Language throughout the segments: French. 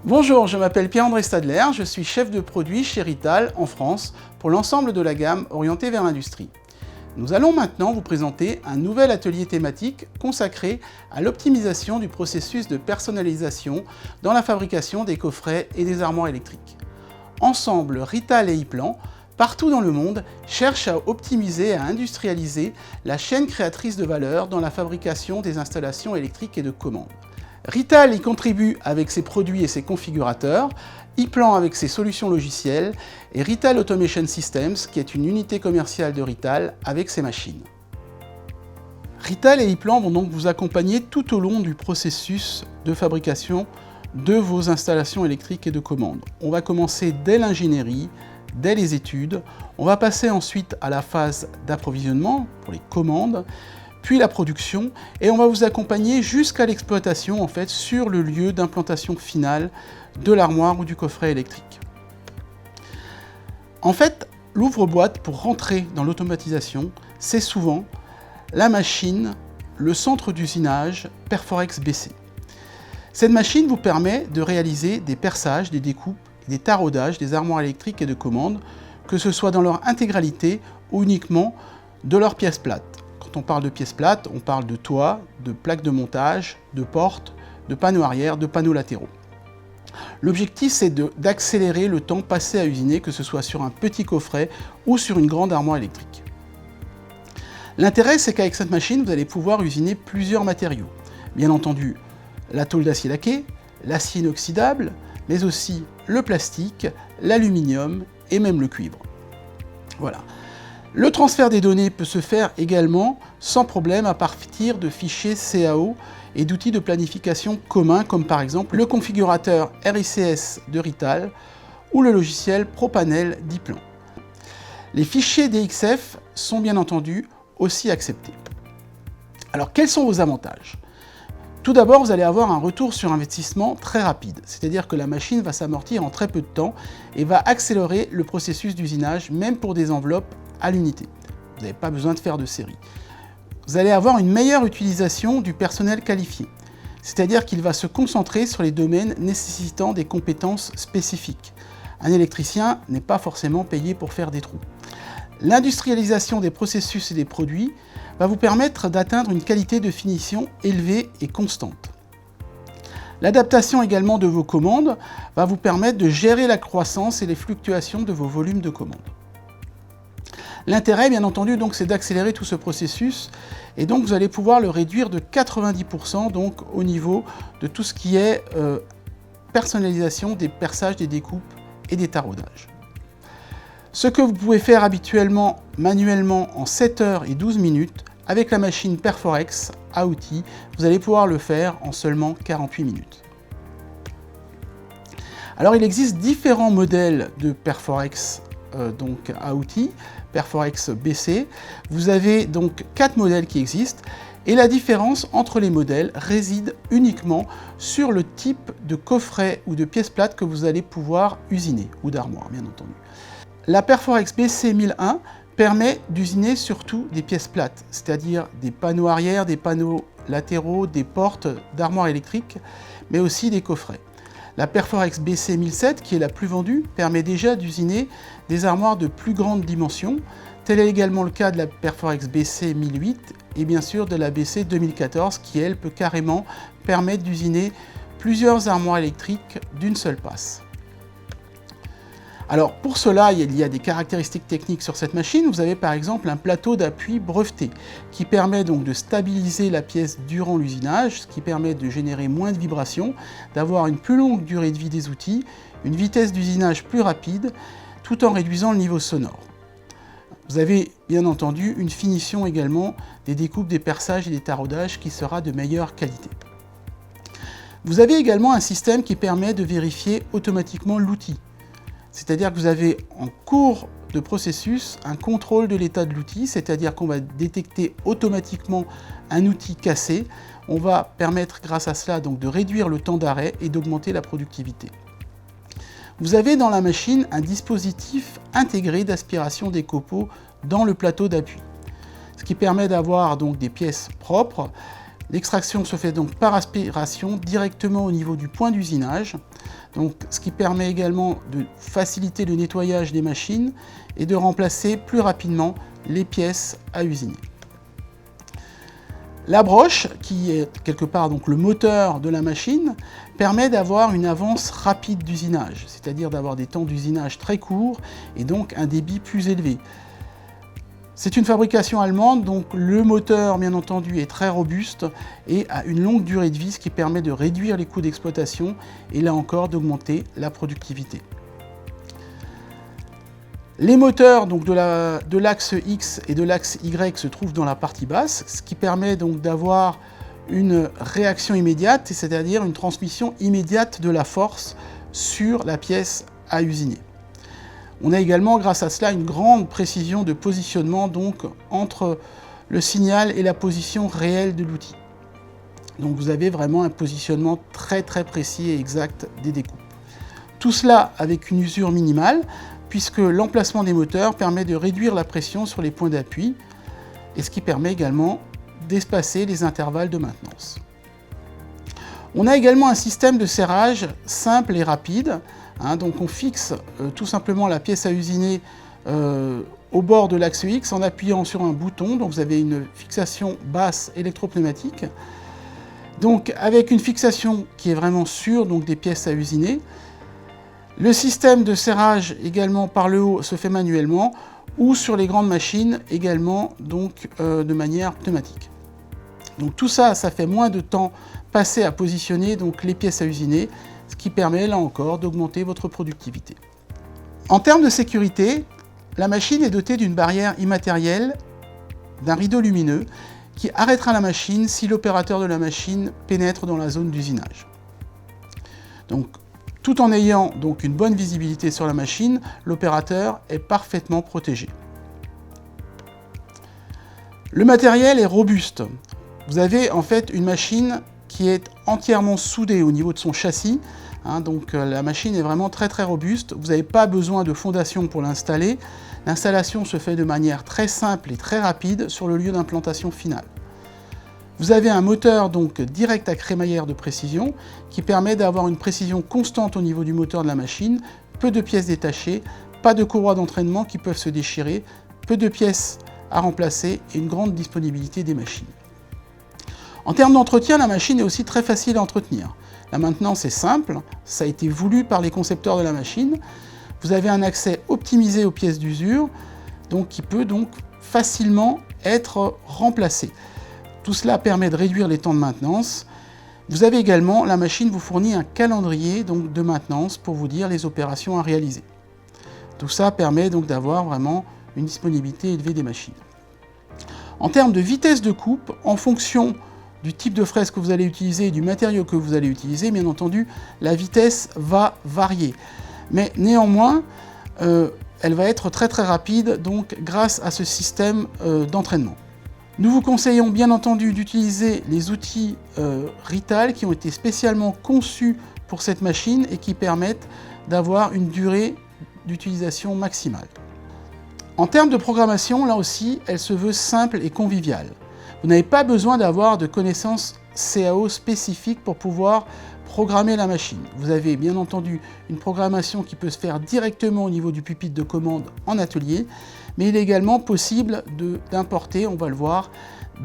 Bonjour, je m'appelle Pierre-André Stadler, je suis chef de produit chez Rital en France pour l'ensemble de la gamme orientée vers l'industrie. Nous allons maintenant vous présenter un nouvel atelier thématique consacré à l'optimisation du processus de personnalisation dans la fabrication des coffrets et des armoires électriques. Ensemble, Rital et Iplan, partout dans le monde, cherchent à optimiser et à industrialiser la chaîne créatrice de valeur dans la fabrication des installations électriques et de commandes. Rital y contribue avec ses produits et ses configurateurs, Iplan avec ses solutions logicielles et Rital Automation Systems qui est une unité commerciale de Rital avec ses machines. Rital et Iplan vont donc vous accompagner tout au long du processus de fabrication de vos installations électriques et de commandes. On va commencer dès l'ingénierie, dès les études, on va passer ensuite à la phase d'approvisionnement pour les commandes, puis la production, et on va vous accompagner jusqu'à l'exploitation en fait sur le lieu d'implantation finale de l'armoire ou du coffret électrique. En fait, l'ouvre-boîte pour rentrer dans l'automatisation, c'est souvent la machine, le centre d'usinage Perforex BC. Cette machine vous permet de réaliser des perçages, des découpes, des taraudages des armoires électriques et de commandes, que ce soit dans leur intégralité ou uniquement de leurs pièces plates. Quand on parle de pièces plates, on parle de toit, de plaques de montage, de portes, de panneaux arrière, de panneaux latéraux. L'objectif, c'est d'accélérer le temps passé à usiner, que ce soit sur un petit coffret ou sur une grande armoire électrique. L'intérêt, c'est qu'avec cette machine, vous allez pouvoir usiner plusieurs matériaux. Bien entendu, la tôle d'acier laqué, l'acier inoxydable, mais aussi le plastique, l'aluminium et même le cuivre. Voilà. Le transfert des données peut se faire également sans problème à partir de fichiers CAO et d'outils de planification communs comme par exemple le configurateur RICS de Rital ou le logiciel Propanel d'Iplan. Les fichiers DXF sont bien entendu aussi acceptés. Alors quels sont vos avantages ? Tout d'abord, vous allez avoir un retour sur investissement très rapide, c'est-à-dire que la machine va s'amortir en très peu de temps et va accélérer le processus d'usinage, même pour des enveloppes à l'unité. Vous n'avez pas besoin de faire de série. Vous allez avoir une meilleure utilisation du personnel qualifié, c'est-à-dire qu'il va se concentrer sur les domaines nécessitant des compétences spécifiques. Un électricien n'est pas forcément payé pour faire des trous. L'industrialisation des processus et des produits va vous permettre d'atteindre une qualité de finition élevée et constante. L'adaptation également de vos commandes va vous permettre de gérer la croissance et les fluctuations de vos volumes de commandes. L'intérêt, bien entendu, donc, c'est d'accélérer tout ce processus et donc vous allez pouvoir le réduire de 90% donc, au niveau de tout ce qui est personnalisation des perçages, des découpes et des taraudages. Ce que vous pouvez faire habituellement manuellement en 7 heures et 12 minutes, avec la machine Perforex à outils, vous allez pouvoir le faire en seulement 48 minutes. Alors il existe différents modèles de Perforex donc à outils, Perforex BC. Vous avez donc 4 modèles qui existent et la différence entre les modèles réside uniquement sur le type de coffret ou de pièce plate que vous allez pouvoir usiner, ou d'armoire bien entendu. La Perforex BC 1001 permet d'usiner surtout des pièces plates, c'est-à-dire des panneaux arrière, des panneaux latéraux, des portes d'armoires électriques, mais aussi des coffrets. La Perforex BC 1007, qui est la plus vendue, permet déjà d'usiner des armoires de plus grande dimension. Tel est également le cas de la Perforex BC 1008 et bien sûr de la BC 2014, qui elle peut carrément permettre d'usiner plusieurs armoires électriques d'une seule passe. Alors pour cela, il y a des caractéristiques techniques sur cette machine. Vous avez par exemple un plateau d'appui breveté qui permet donc de stabiliser la pièce durant l'usinage, ce qui permet de générer moins de vibrations, d'avoir une plus longue durée de vie des outils, une vitesse d'usinage plus rapide, tout en réduisant le niveau sonore. Vous avez bien entendu une finition également des découpes, des perçages et des taraudages qui sera de meilleure qualité. Vous avez également un système qui permet de vérifier automatiquement l'outil. C'est-à-dire que vous avez en cours de processus un contrôle de l'état de l'outil, c'est-à-dire qu'on va détecter automatiquement un outil cassé. On va permettre grâce à cela donc de réduire le temps d'arrêt et d'augmenter la productivité. Vous avez dans la machine un dispositif intégré d'aspiration des copeaux dans le plateau d'appui, ce qui permet d'avoir donc des pièces propres L'extraction se fait donc par aspiration directement au niveau du point d'usinage, donc ce qui permet également de faciliter le nettoyage des machines et de remplacer plus rapidement les pièces à usiner. La broche, qui est quelque part donc le moteur de la machine, permet d'avoir une avance rapide d'usinage, c'est-à-dire d'avoir des temps d'usinage très courts et donc un débit plus élevé. C'est une fabrication allemande, donc le moteur, bien entendu, est très robuste et a une longue durée de vie, ce qui permet de réduire les coûts d'exploitation et là encore d'augmenter la productivité. Les moteurs donc, de l'axe X et de l'axe Y se trouvent dans la partie basse, ce qui permet donc d'avoir une réaction immédiate, c'est-à-dire une transmission immédiate de la force sur la pièce à usiner. On a également, grâce à cela, une grande précision de positionnement donc, entre le signal et la position réelle de l'outil. Donc vous avez vraiment un positionnement très précis et exact des découpes. Tout cela avec une usure minimale, puisque l'emplacement des moteurs permet de réduire la pression sur les points d'appui, et ce qui permet également d'espacer les intervalles de maintenance. On a également un système de serrage simple et rapide, donc on fixe tout simplement la pièce à usiner au bord de l'axe X en appuyant sur un bouton, donc vous avez une fixation basse électropneumatique, donc avec une fixation qui est vraiment sûre donc des pièces à usiner. Le système de serrage également par le haut se fait manuellement ou sur les grandes machines également donc de manière pneumatique. Donc tout ça, ça fait moins de temps passé à positionner donc les pièces à usiner, ce qui permet là encore d'augmenter votre productivité. En termes de sécurité, la machine est dotée d'une barrière immatérielle, d'un rideau lumineux qui arrêtera la machine si l'opérateur de la machine pénètre dans la zone d'usinage. Donc, tout en ayant donc une bonne visibilité sur la machine, l'opérateur est parfaitement protégé. Le matériel est robuste. Vous avez en fait une machine qui est entièrement soudée au niveau de son châssis, donc la machine est vraiment très robuste. Vous n'avez pas besoin de fondation pour l'installer. L'installation se fait de manière très simple et très rapide sur le lieu d'implantation finale. Vous avez un moteur donc direct à crémaillère de précision qui permet d'avoir une précision constante au niveau du moteur de la machine, peu de pièces détachées, pas de courroies d'entraînement qui peuvent se déchirer, peu de pièces à remplacer et une grande disponibilité des machines. En termes d'entretien, la machine est aussi très facile à entretenir. La maintenance est simple, ça a été voulu par les concepteurs de la machine. Vous avez un accès optimisé aux pièces d'usure, donc qui peut donc facilement être remplacé. Tout cela permet de réduire les temps de maintenance. Vous avez également, la machine vous fournit un calendrier donc, de maintenance pour vous dire les opérations à réaliser. Tout ça permet donc d'avoir vraiment une disponibilité élevée des machines. En termes de vitesse de coupe, en fonction du type de fraise que vous allez utiliser et du matériau que vous allez utiliser, bien entendu, la vitesse va varier. Mais néanmoins, elle va être très rapide donc, grâce à ce système d'entraînement. Nous vous conseillons bien entendu d'utiliser les outils Rital qui ont été spécialement conçus pour cette machine et qui permettent d'avoir une durée d'utilisation maximale. En termes de programmation, là aussi, elle se veut simple et conviviale. Vous n'avez pas besoin d'avoir de connaissances CAO spécifiques pour pouvoir programmer la machine. Vous avez bien entendu une programmation qui peut se faire directement au niveau du pupitre de commande en atelier, mais il est également possible d'importer, on va le voir,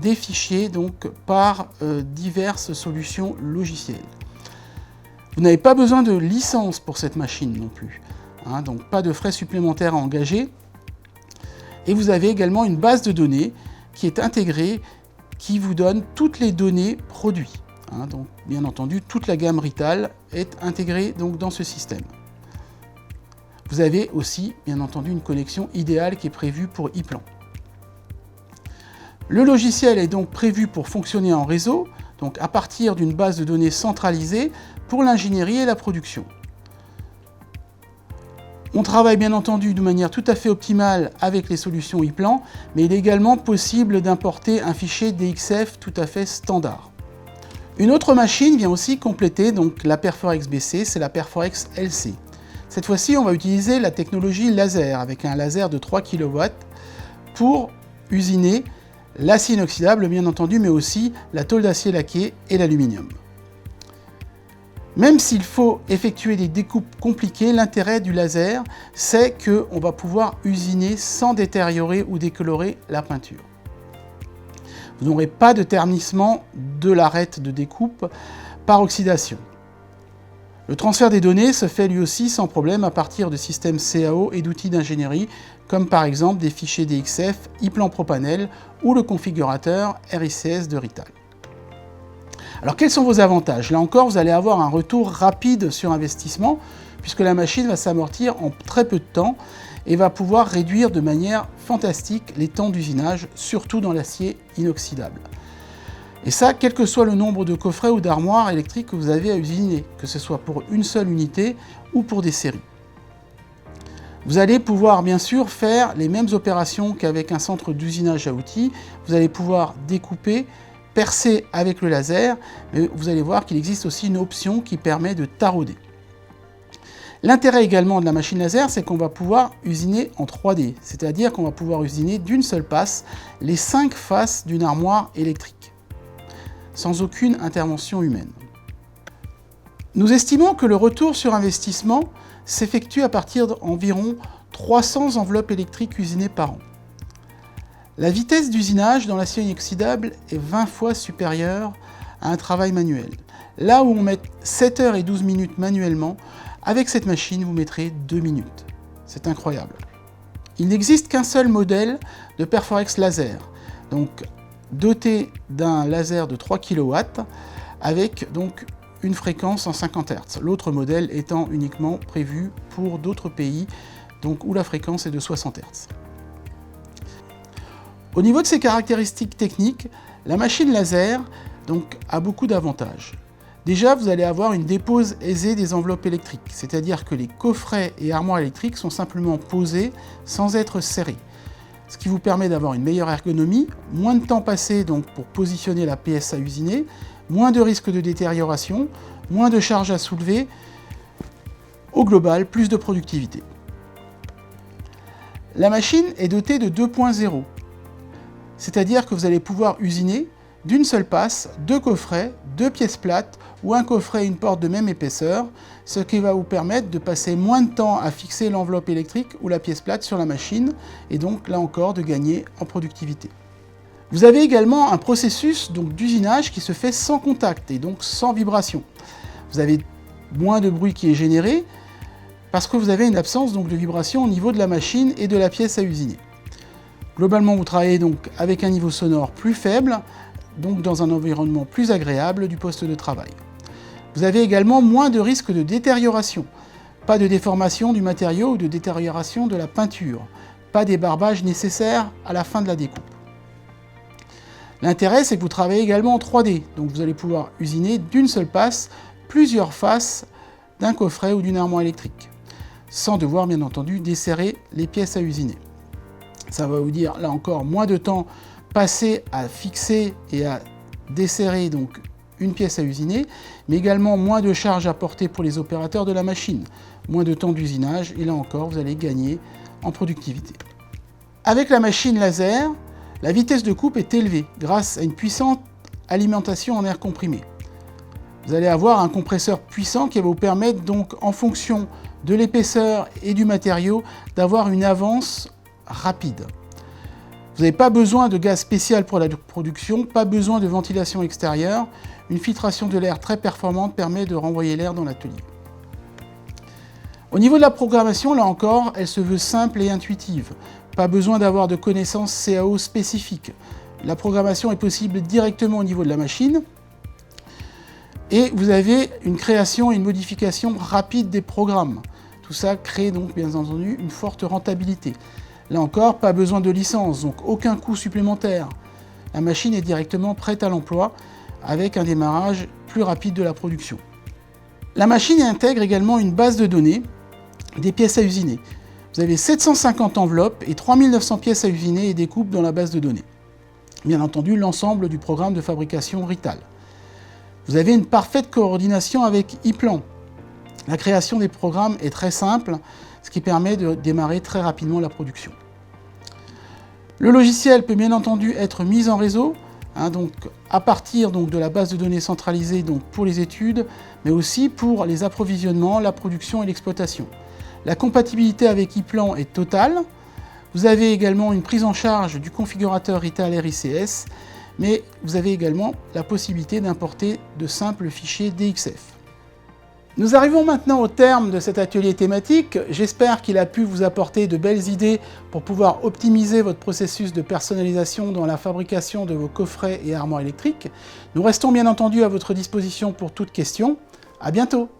des fichiers donc, par diverses solutions logicielles. Vous n'avez pas besoin de licence pour cette machine non plus, donc pas de frais supplémentaires à engager. Et vous avez également une base de données qui est intégrée, qui vous donne toutes les données produits. Donc, bien entendu, toute la gamme Rital est intégrée donc, dans ce système. Vous avez aussi, bien entendu, une connexion idéale qui est prévue pour iPlan. Le logiciel est donc prévu pour fonctionner en réseau, donc à partir d'une base de données centralisée pour l'ingénierie et la production. On travaille bien entendu de manière tout à fait optimale avec les solutions iPlan, mais il est également possible d'importer un fichier DXF tout à fait standard. Une autre machine vient aussi compléter donc, la Perforex BC, c'est la Perforex LC. Cette fois-ci, on va utiliser la technologie laser avec un laser de 3 kW pour usiner l'acier inoxydable bien entendu, mais aussi la tôle d'acier laqué et l'aluminium. Même s'il faut effectuer des découpes compliquées, l'intérêt du laser, c'est qu'on va pouvoir usiner sans détériorer ou décolorer la peinture. Vous n'aurez pas de ternissement de l'arête de découpe par oxydation. Le transfert des données se fait lui aussi sans problème à partir de systèmes CAO et d'outils d'ingénierie, comme par exemple des fichiers DXF, iPlan Propanel ou le configurateur RICS de Rital. Alors quels sont vos avantages? Là encore, vous allez avoir un retour rapide sur investissement, puisque la machine va s'amortir en très peu de temps et va pouvoir réduire de manière fantastique les temps d'usinage, surtout dans l'acier inoxydable. Et ça, quel que soit le nombre de coffrets ou d'armoires électriques que vous avez à usiner, que ce soit pour une seule unité ou pour des séries. Vous allez pouvoir bien sûr faire les mêmes opérations qu'avec un centre d'usinage à outils. Vous allez pouvoir découper, percer avec le laser, mais vous allez voir qu'il existe aussi une option qui permet de tarauder. L'intérêt également de la machine laser, c'est qu'on va pouvoir usiner en 3D, c'est-à-dire qu'on va pouvoir usiner d'une seule passe les 5 faces d'une armoire électrique, sans aucune intervention humaine. Nous estimons que le retour sur investissement s'effectue à partir d'environ 300 enveloppes électriques usinées par an. La vitesse d'usinage dans l'acier inoxydable est 20 fois supérieure à un travail manuel. Là où on met 7 heures et 12 minutes manuellement, avec cette machine, vous mettrez 2 minutes. C'est incroyable. Il n'existe qu'un seul modèle de Perforex laser, donc doté d'un laser de 3 kW, avec donc une fréquence en 50 Hz. L'autre modèle étant uniquement prévu pour d'autres pays, donc où la fréquence est de 60 Hz. Au niveau de ses caractéristiques techniques, la machine laser donc, a beaucoup d'avantages. Déjà, vous allez avoir une dépose aisée des enveloppes électriques, c'est-à-dire que les coffrets et armoires électriques sont simplement posés sans être serrés, ce qui vous permet d'avoir une meilleure ergonomie, moins de temps passé donc, pour positionner la pièce à usiner, moins de risques de détérioration, moins de charges à soulever, au global, plus de productivité. La machine est dotée de 2.0, c'est-à-dire que vous allez pouvoir usiner d'une seule passe 2 coffrets, 2 pièces plates ou un coffret et une porte de même épaisseur, ce qui va vous permettre de passer moins de temps à fixer l'enveloppe électrique ou la pièce plate sur la machine et donc là encore de gagner en productivité. Vous avez également un processus d'usinage qui se fait sans contact et donc sans vibration. Vous avez moins de bruit qui est généré parce que vous avez une absence donc, de vibration au niveau de la machine et de la pièce à usiner. Globalement, vous travaillez donc avec un niveau sonore plus faible, donc dans un environnement plus agréable du poste de travail. Vous avez également moins de risques de détérioration, pas de déformation du matériau ou de détérioration de la peinture, pas débarbage nécessaire à la fin de la découpe. L'intérêt, c'est que vous travaillez également en 3D, donc vous allez pouvoir usiner d'une seule passe plusieurs faces d'un coffret ou d'une armoire électrique, sans devoir bien entendu desserrer les pièces à usiner. Ça va vous dire, là encore, moins de temps passé à fixer et à desserrer donc, une pièce à usiner, mais également moins de charges à porter pour les opérateurs de la machine, moins de temps d'usinage, et là encore, vous allez gagner en productivité. Avec la machine laser, la vitesse de coupe est élevée grâce à une puissante alimentation en air comprimé. Vous allez avoir un compresseur puissant qui va vous permettre donc, en fonction de l'épaisseur et du matériau, d'avoir une avance rapide. Vous n'avez pas besoin de gaz spécial pour la production, pas besoin de ventilation extérieure. Une filtration de l'air très performante permet de renvoyer l'air dans l'atelier. Au niveau de la programmation, là encore, elle se veut simple et intuitive. Pas besoin d'avoir de connaissances CAO spécifiques. La programmation est possible directement au niveau de la machine. Et vous avez une création et une modification rapide des programmes. Tout ça crée donc bien entendu une forte rentabilité. Là encore, pas besoin de licence, donc aucun coût supplémentaire. La machine est directement prête à l'emploi avec un démarrage plus rapide de la production. La machine intègre également une base de données des pièces à usiner. Vous avez 750 enveloppes et 3900 pièces à usiner et découpes dans la base de données. Bien entendu, l'ensemble du programme de fabrication Rital. Vous avez une parfaite coordination avec iPlan. La création des programmes est très simple, ce qui permet de démarrer très rapidement la production. Le logiciel peut bien entendu être mis en réseau, donc à partir de la base de données centralisée pour les études, mais aussi pour les approvisionnements, la production et l'exploitation. La compatibilité avec ePlan est totale. Vous avez également une prise en charge du configurateur Retail RICS, mais vous avez également la possibilité d'importer de simples fichiers DXF. Nous arrivons maintenant au terme de cet atelier thématique. J'espère qu'il a pu vous apporter de belles idées pour pouvoir optimiser votre processus de personnalisation dans la fabrication de vos coffrets et armoires électriques. Nous restons bien entendu à votre disposition pour toute question. À bientôt!